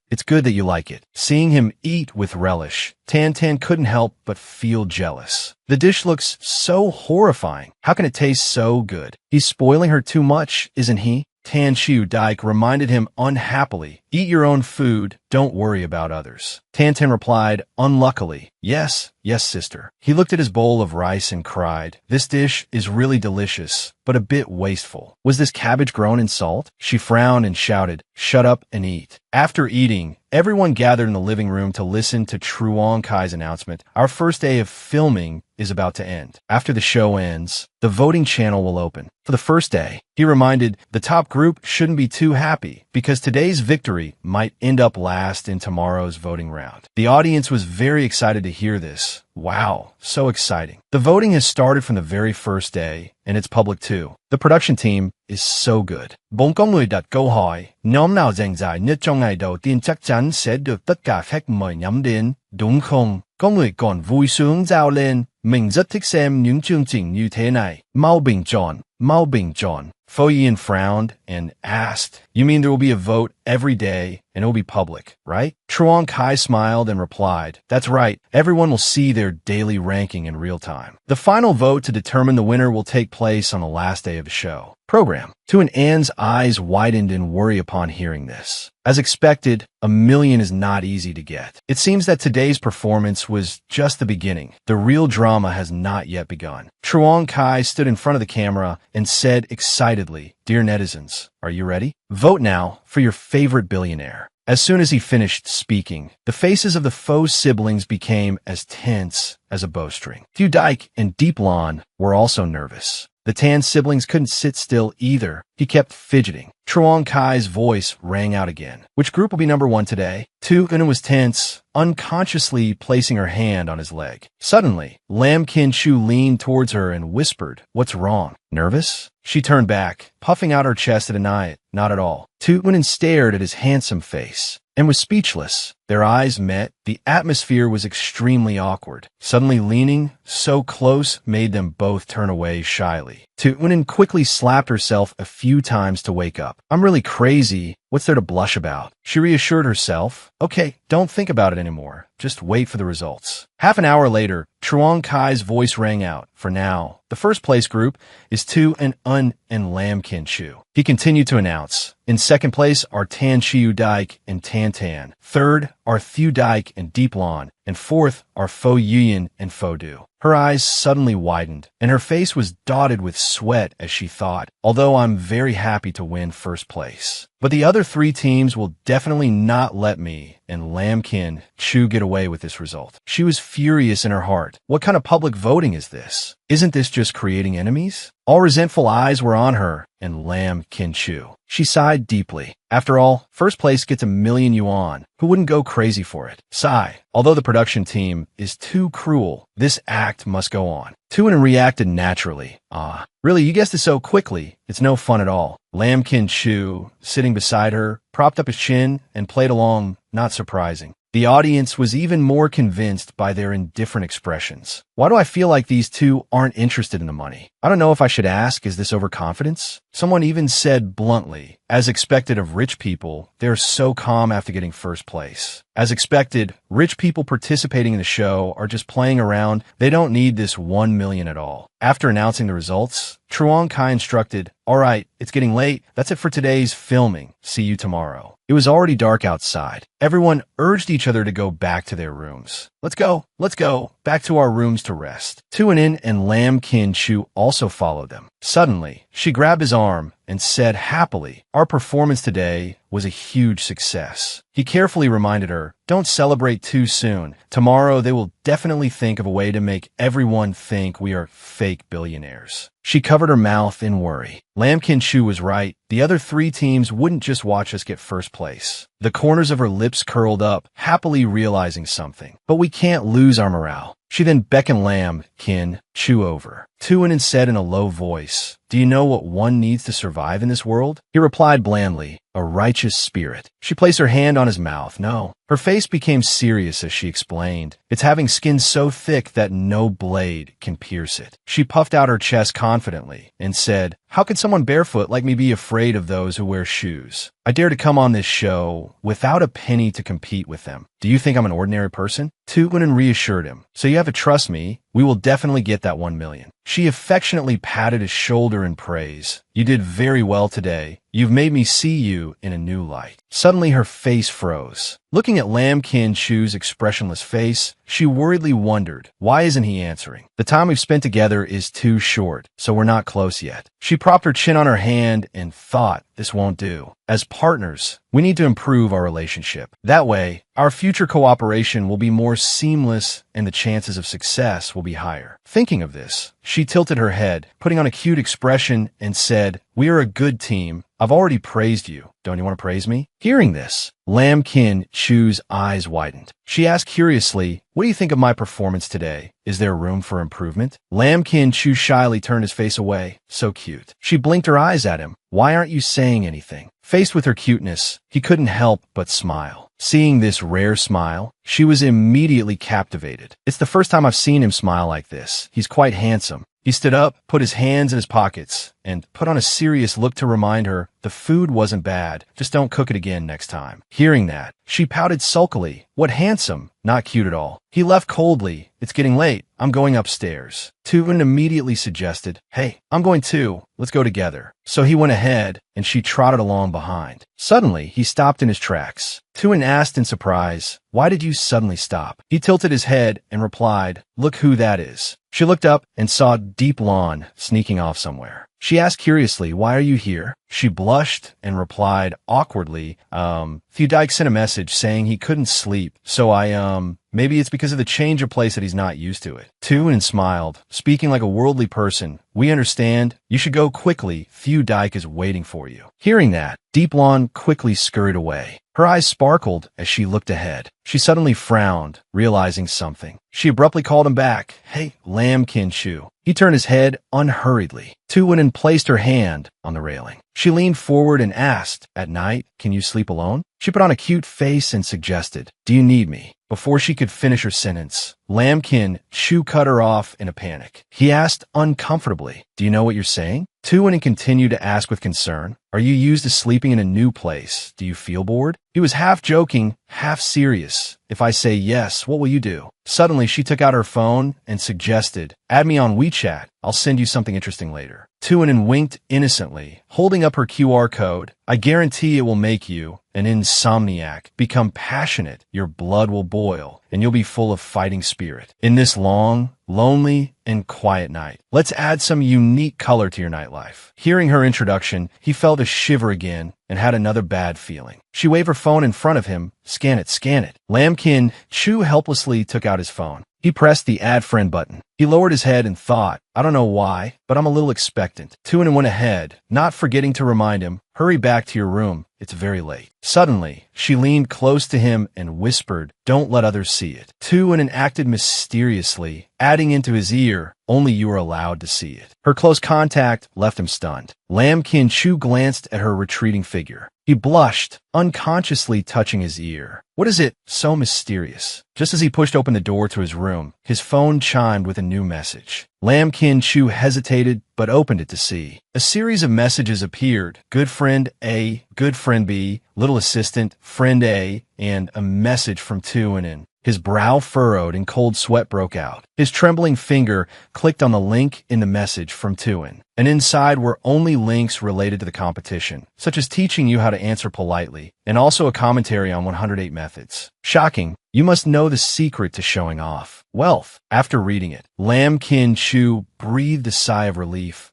It's good that you like it." Seeing him eat with relish, Tan couldn't help but feel jealous. The dish looks so horrifying. How can it taste so good? He's spoiling her too much, isn't he? Thieu Dike reminded him unhappily, "Eat your own food, don't worry about others." Tan replied, unluckily, Yes, sister." He looked at his bowl of rice and cried, "This dish is really delicious, but a bit wasteful. Was this cabbage grown in salt?" She frowned and shouted, "Shut up and eat." After eating, everyone gathered in the living room to listen to Truong Kai's announcement. Our first day of filming is about to end. After the show ends, the voting channel will open. For the first day, he reminded the top group shouldn't be too happy because today's victory might end up last last in tomorrow's voting round. The audience was very excited to hear this. Wow, so exciting. The voting has started from the very first day, and it's public too. The production team is so good. Bốn có 10 đặt câu hỏi, nhóm nào giành giải nhất trong ngày đầu tiên chắc chắn sẽ được tất cả khách mời nhắm đến, đúng không? Có người còn vui sướng rao lên, mình rất thích xem những chương trình như thế này. Mau bình chọn, mau bình chọn. Fo Yin frowned and asked, "You mean there will be a vote every day and it will be public, right?" Truong Kai smiled and replied, "That's right. Everyone will see their daily ranking in real time. The final vote to determine the winner will take place on the last day of the show." Program. Tu and Anne's eyes widened in worry upon hearing this. As expected, 1 million is not easy to get. It seems that today's performance was just the beginning. The real drama has not yet begun. Truong Kai stood in front of the camera and said excitedly, "Dear netizens, are you ready? Vote now for your favorite billionaire." As soon as he finished speaking, the faces of the faux siblings became as tense as a bowstring. Fu Dyke and Deep Lawn were also nervous. The Tan siblings couldn't sit still either. He kept fidgeting. Truong Kai's voice rang out again. "Which group will be number 1 today?" Tu Eun was tense, unconsciously placing her hand on his leg. Suddenly, Lam Kin Chu leaned towards her and whispered, "What's wrong? Nervous?" She turned back, puffing out her chest to deny it. Not at all. Tu Eun stared at his handsome face and was speechless. Their eyes met. The atmosphere was extremely awkward. Suddenly leaning so close made them both turn away shyly. Tu Eun quickly slapped herself a few times to wake up. "I'm really crazy. What's there to blush about?" She reassured herself. "Okay, don't think about it anymore. Just wait for the results." Half an hour later, Truong Kai's voice rang out. "For now, the first place group is Tu and Un and Lam Kin Chu." He continued to announce. "In second place are Tan Chiu Dyke and Tan Tan. Third are Thu Dyke and Deep Lawn. And fourth are Fo Yuyin and Fo Du." Her eyes suddenly widened, and her face was dotted with sweat as she thought, "Although I'm very happy to win first place. But the other 3 teams will definitely not let me and Lam Kin Chu get away with this result." She was furious in her heart. What kind of public voting is this? Isn't this just creating enemies? All resentful eyes were on her and Lam Kin Chu. She sighed deeply. After all, first place gets 1 million yuan. Who wouldn't go crazy for it? Sigh. Although the production team is too cruel, this act must go on. Tu Eun reacted naturally. "Ah, really, you guessed it so quickly. It's no fun at all." Lam Kin Chu, sitting beside her, propped up his chin and played along, not surprising. The audience was even more convinced by their indifferent expressions. Why do I feel like these two aren't interested in the money? I don't know if I should ask, is this overconfidence? Someone even said bluntly, as expected of rich people, they're so calm after getting first place. As expected, rich people participating in the show are just playing around. They don't need this 1 million at all. After announcing the results, Truong Kai instructed, "All right, it's getting late. That's it for today's filming. See you tomorrow." It was already dark outside. Everyone urged each other to go back to their rooms. Let's go, back to our rooms to rest." Tu Eun and Lam Kin Chu also followed them. Suddenly, she grabbed his arm and said happily, "Our performance today was a huge success." He carefully reminded her, "Don't celebrate too soon. Tomorrow they will definitely think of a way to make everyone think we are fake billionaires." She covered her mouth in worry. Lam Kin Chu was right. The other 3 teams wouldn't just watch us get first place. The corners of her lips curled up, happily realizing something. "But we can't lose our morale." She then beckoned Lam Kin Chu over. Tu Eun said in a low voice, "Do you know what one needs to survive in this world?" He replied blandly, "A righteous spirit." She placed her hand on his mouth. "No." Her face became serious as she explained, "It's having skin so thick that no blade can pierce it." She puffed out her chest confidently and said, "How could someone barefoot like me be afraid of those who wear shoes? I dare to come on this show without a penny to compete with them. Do you think I'm an ordinary person?" Tu Eun reassured him, "So you have to trust me. We will definitely get that 1 million. She affectionately patted his shoulder in praise. "You did very well today. You've made me see you in a new light." Suddenly her face froze. Looking at Lam Kin Chu's expressionless face, she worriedly wondered, why isn't he answering? The time we've spent together is too short, so we're not close yet. She propped her chin on her hand and thought, this won't do. As partners, we need to improve our relationship. That way, our future cooperation will be more seamless and the chances of success will be higher. Thinking of this, she She tilted her head, putting on a cute expression, and said, "We are a good team. I've already praised you. Don't you want to praise me?" Hearing this, Lam Kin Chu's eyes widened. She asked curiously, "What do you think of my performance today? Is there room for improvement?" Lam Kin Chu shyly turned his face away. So cute. She blinked her eyes at him. "Why aren't you saying anything?" Faced with her cuteness, he couldn't help but smile. Seeing this rare smile, she was immediately captivated. "It's the first time I've seen him smile like this. He's quite handsome." He stood up, put his hands in his pockets, and put on a serious look to remind her the food wasn't bad, just don't cook it again next time. Hearing that, she pouted sulkily. "What handsome? Not cute at all." He left coldly. "It's getting late. I'm going upstairs." Tuvin immediately suggested, "Hey, I'm going too. Let's go together." So he went ahead, and she trotted along behind. Suddenly, he stopped in his tracks. Tuvin asked in surprise, "Why did you suddenly stop?" He tilted his head and replied, "Look who that is." She looked up and saw Deep Lawn sneaking off somewhere. She asked curiously, "Why are you here?" She blushed and replied awkwardly, Thudike sent a message saying he couldn't sleep, so maybe it's because of the change of place that he's not used to it." Tuvin smiled, speaking like a worldly person. "We understand. You should go quickly. Thudike is waiting for you." Hearing that, Deep Lawn quickly scurried away. Her eyes sparkled as she looked ahead. She suddenly frowned, realizing something. She abruptly called him back. "Hey, Lam Kin Chu." He turned his head unhurriedly. Tuvin and placed her hand on the railing. She leaned forward and asked, "At night, can you sleep alone?" She put on a cute face and suggested, "Do you need me?" Before she could finish her sentence, Lam Kin Chu cut her off in a panic. He asked uncomfortably, "Do you know what you're saying?" Tuvin continued to ask with concern, "Are you used to sleeping in a new place? Do you feel bored?" He was half joking, half serious. "If I say yes, what will you do?" Suddenly, she took out her phone and suggested, "Add me on WeChat. I'll send you something interesting later." Tuvin winked innocently, holding up her QR code. "I guarantee it will make you, an insomniac, become passionate. Your blood will boil, and you'll be full of fighting spirit. In this long, lonely, and quiet night, let's add some unique color to your nightlife." Hearing her introduction, he felt a shiver again and had another bad feeling. She waved her phone in front of him. "Scan it, scan it." Lam Kin Chu helplessly took out his phone. He pressed the Add Friend button. He lowered his head and thought, "I don't know why, but I'm a little expectant." Tuvin went ahead, not forgetting to remind him, "Hurry back to your room. It's very late." Suddenly, she leaned close to him and whispered, "Don't let others see it." Tuvin acted mysteriously, adding into his ear, "Only you are allowed to see it." Her close contact left him stunned. Lam Kin Chu glanced at her retreating figure. He blushed, unconsciously touching his ear. What is it so mysterious? Just as he pushed open the door to his room, his phone chimed with a new message. Lam Kin Chu hesitated, but opened it to see. A series of messages appeared. Good friend A, good friend B, little assistant, friend A, and a message from Tuvin. His brow furrowed and cold sweat broke out. His trembling finger clicked on the link in the message from Tuvin. And inside were only links related to the competition, such as teaching you how to answer politely, and also a commentary on 108 methods. Shocking. You must know the secret to showing off. Wealth. After reading it, Lam Kin Chu breathed a sigh of relief.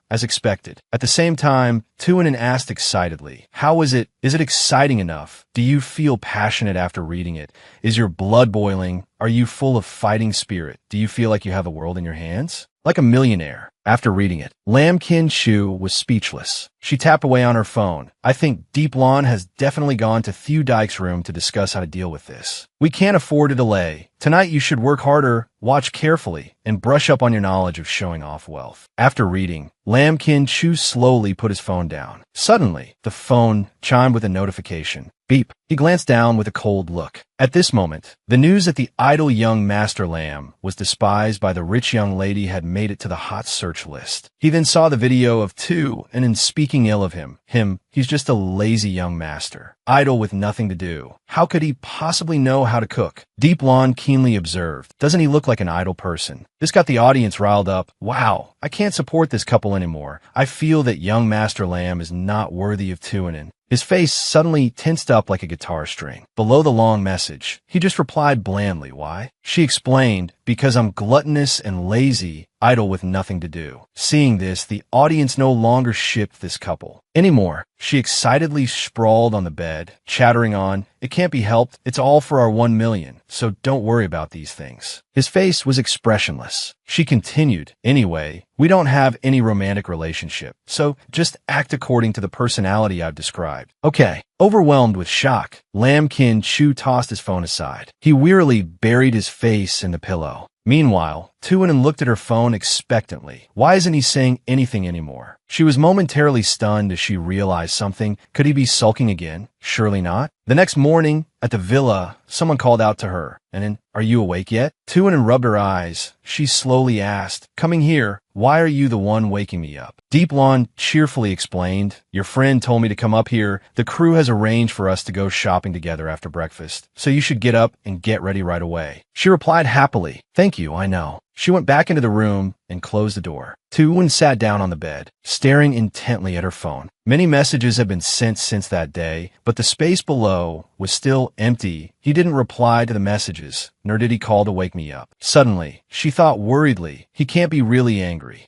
As expected. At the same time, Tuvin asked excitedly, "How is it? Is it exciting enough? Do you feel passionate after reading it? Is your blood boiling? Are you full of fighting spirit? Do you feel like you have the world in your hands?" Like a millionaire. After reading it, Lam Kin Chu was speechless. She tapped away on her phone. "I think Deep Lawn has definitely gone to Thudike's room to discuss how to deal with this. We can't afford to delay. Tonight you should work harder, watch carefully, and brush up on your knowledge of showing off wealth." After reading, Lam Kin Chu slowly put his phone down. Suddenly, the phone chimed with a notification. Beep. He glanced down with a cold look. At this moment, the news that the idle young Master Lam was despised by the rich young lady had made it to the hot search list. He then saw the video of Tu, and in speaking ill of him, he's just a lazy young master, idle with nothing to do. How could he possibly know how to cook? Deep Lawn keenly observed, "Doesn't he look like an idle person?" This got the audience riled up. "Wow, I can't support this couple anymore. I feel that young Master Lam is not worthy of Tuinin." His face suddenly tensed up like a guitar string. Below the long message, he just replied blandly, "Why?" She explained, because I'm gluttonous and lazy, idle with nothing to do. Seeing this, the audience no longer shipped this couple anymore. She excitedly sprawled on the bed, chattering on, "It can't be helped. It's all for our 1 million, so don't worry about these things." His face was expressionless. She continued, "Anyway, we don't have any romantic relationship, so just act according to the personality I've described." Okay. Overwhelmed with shock, Lam Kin Chu tossed his phone aside. He wearily buried his face in the pillow. Meanwhile, Tuanen looked at her phone expectantly. Why isn't he saying anything anymore? She was momentarily stunned as she realized something. Could he be sulking again? Surely not. The next morning, at the villa, someone called out to her. "And are you awake yet?" Tuanen rubbed her eyes. She slowly asked, "Coming here, why are you the one waking me up?" Deep Lawn cheerfully explained, "Your friend told me to come up here. The crew has arranged for us to go shopping together after breakfast, so you should get up and get ready right away." She replied happily, "Thank you, I know." She went back into the room and closed the door. Tuanen sat down on the bed, staring intently at her phone. Many messages had been sent since that day, but the space below was still empty. He didn't reply to the messages, nor did he call to wake me up. Suddenly, she thought worriedly, he can't be really angry.